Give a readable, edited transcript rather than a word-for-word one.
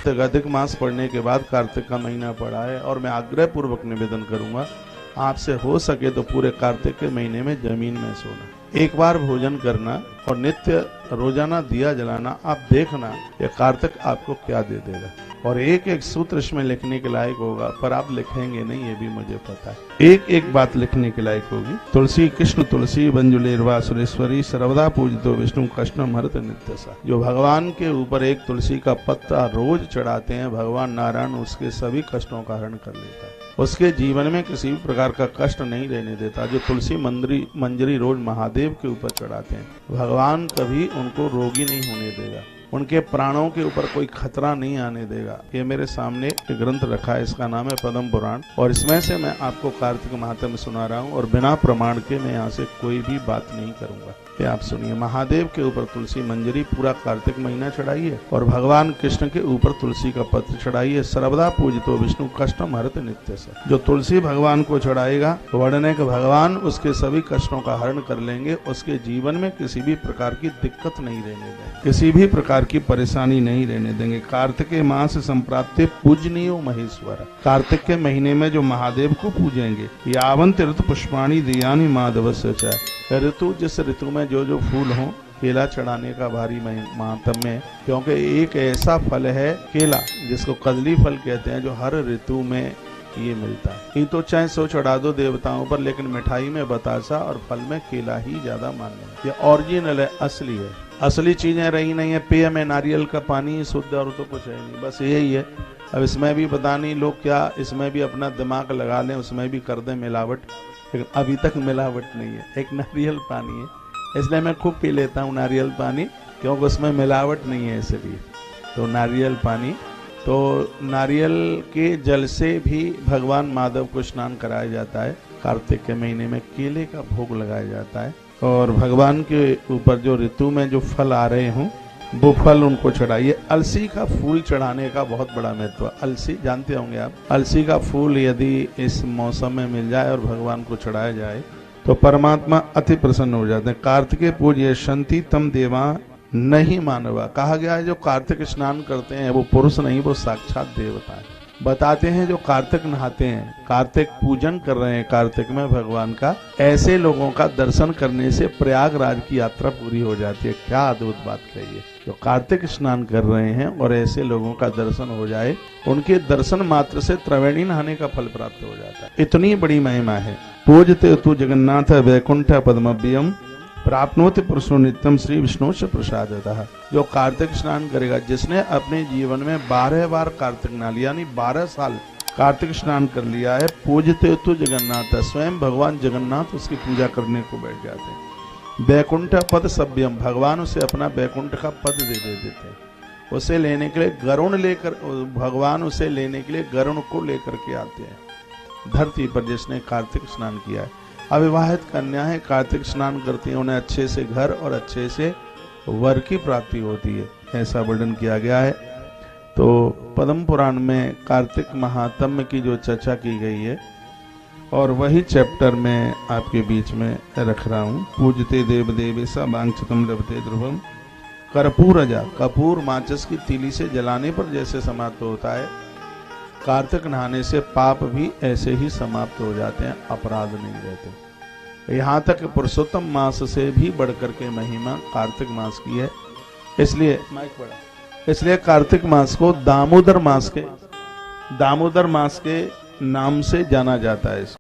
अधिक मास पड़ने के बाद कार्तिक का महीना पड़ा है और मैं आग्रह पूर्वक निवेदन करूंगा, आपसे हो सके तो पूरे कार्तिक के महीने में जमीन में सोना, एक बार भोजन करना और नित्य रोजाना दिया जलाना। आप देखना ये कार्तिक आपको क्या दे देगा। और एक एक सूत्र इसमें लिखने के लायक होगा, पर आप लिखेंगे नहीं, ये भी मुझे पता है। एक एक बात लिखने के लायक होगी। तुलसी कृष्ण तुलसी बंजुलेरवा सुरेश्वरी सर्वदा पूजितो विष्णु कृष्ण हरत नित्य सा। जो भगवान के ऊपर एक तुलसी का पत्ता रोज चढ़ाते हैं, भगवान नारायण उसके सभी कष्टों का हरण कर लेता है, उसके जीवन में किसी भी प्रकार का कष्ट नहीं रहने देता। जो तुलसी मंजरी रोज महादेव के ऊपर चढ़ाते हैं, भगवान कभी उनको रोगी नहीं होने देगा, उनके प्राणों के ऊपर कोई खतरा नहीं आने देगा। ये मेरे सामने एक ग्रंथ रखा है, इसका नाम है पद्म पुराण, और इसमें से मैं आपको कार्तिक महात्म्य सुना रहा हूँ और बिना प्रमाण के मैं यहाँ से कोई भी बात नहीं करूंगा। ये आप सुनिए। महादेव के ऊपर तुलसी मंजरी पूरा कार्तिक महीना चढ़ाइए और भगवान कृष्ण के ऊपर तुलसी का पत्र चढ़ाइए। सर्वदा पूजितो विष्णु कष्टम हरत नित्य से। जो तुलसी भगवान को चढ़ाएगा, वर्णने के भगवान उसके सभी कष्टों का हरण कर लेंगे, उसके जीवन में किसी भी प्रकार की दिक्कत नहीं रहने देंगे, किसी भी प्रकार की परेशानी नहीं रहने देंगे। कार्तिक मास संप्राप्ते पूजनीय महेश्वर। कार्तिक के महीने में जो महादेव को पूजेंगे, यावंत ऋतु पुष्पाणी दियानि माधव से चाहे, ऋतु जिस ऋतु में जो जो फूल हो, केला चढ़ाने का भारी महात्म्य है, क्योंकि एक ऐसा फल है केला जिसको कदली फल कहते हैं, जो हर ऋतु में ये मिलता है। ये तो चाहे 100 चढ़ा दो देवताओं पर, लेकिन मिठाई में बतासा और फल में केला ही ज्यादा मान्य है। ये ओरिजिनल है, असली है। असली चीजें रही नहीं है। पेय में नारियल का पानी शुद्ध और तो कुछ है नहीं, बस यही है। अब इसमें भी पता नहीं लोग क्या इसमें भी अपना दिमाग लगा लें, उसमें भी कर दें मिलावट, लेकिन अभी तक मिलावट नहीं है। एक नारियल पानी है, इसलिए मैं खूब पी लेता हूँ नारियल पानी, क्योंकि उसमें मिलावट नहीं है इसलिए। तो नारियल पानी, तो नारियल के जल से भी भगवान माधव को स्नान कराया जाता है। कार्तिक के महीने में केले का भोग लगाया जाता है और भगवान के ऊपर जो ऋतु में जो फल आ रहे हों वो फल उनको चढ़ाइए। अलसी का फूल चढ़ाने का बहुत बड़ा महत्व। अलसी जानते होंगे आप, अलसी का फूल यदि इस मौसम में मिल जाए और भगवान को चढ़ाया जाए तो परमात्मा अति प्रसन्न हो जाते हैं। कार्तिके पूज्य शंति तम देवा नहीं मानवा। कहा गया है जो कार्तिक स्नान करते हैं वो पुरुष नहीं, वो साक्षात देवता है। बताते हैं जो कार्तिक नहाते हैं, कार्तिक पूजन कर रहे हैं कार्तिक में भगवान का, ऐसे लोगों का दर्शन करने से प्रयागराज की यात्रा पूरी हो जाती है। क्या अद्भुत बात कही है। जो कार्तिक स्नान कर रहे हैं और ऐसे लोगों का दर्शन हो जाए, उनके दर्शन मात्र से त्रिवेणी नहाने का फल प्राप्त हो जाता है। इतनी बड़ी महिमा है। पूजते तु जगन्नाथ वैकुंठ पद्मव्यम प्राप्नोति पुरुषो नित्यम श्री विष्णु से प्रसादतः। जो कार्तिक स्नान करेगा, जिसने अपने जीवन में 12 बार कार्तिक नहा लिया, यानी 12 साल कार्तिक स्नान कर लिया है, पूजते तु जगन्नाथ, स्वयं भगवान जगन्नाथ उसकी पूजा करने को बैठ जाते हैं। वैकुंठ पद सभ्यम, भगवान उसे अपना वैकुंठ का पद दे देते हैं। उसे लेने के लिए गरुण लेकर, भगवान उसे लेने के लिए गरुण को लेकर के आते हैं धरती पर, जिसने कार्तिक स्नान किया है। अविवाहित कन्याएं कार्तिक स्नान करती हैं, उन्हें अच्छे से घर और अच्छे से वर की प्राप्ति होती है, ऐसा वर्णन किया गया है। तो पद्म पुराण में कार्तिक महात्म्य की जो चर्चा की गई है, और वही चैप्टर में आपके बीच में रख रहा हूँ। पूजते देव देवेशा वांछितम लभते ध्रुवम। कर्पूरजा, कपूर माचिस की तीली से जलाने पर जैसे समाप्त होता है, कार्तिक नहाने से पाप भी ऐसे ही समाप्त हो जाते हैं, अपराध नहीं रहते। यहाँ तक पुरुषोत्तम मास से भी बढ़कर के महिमा कार्तिक मास की है। इसलिए कार्तिक मास को दामोदर मास के नाम से जाना जाता है।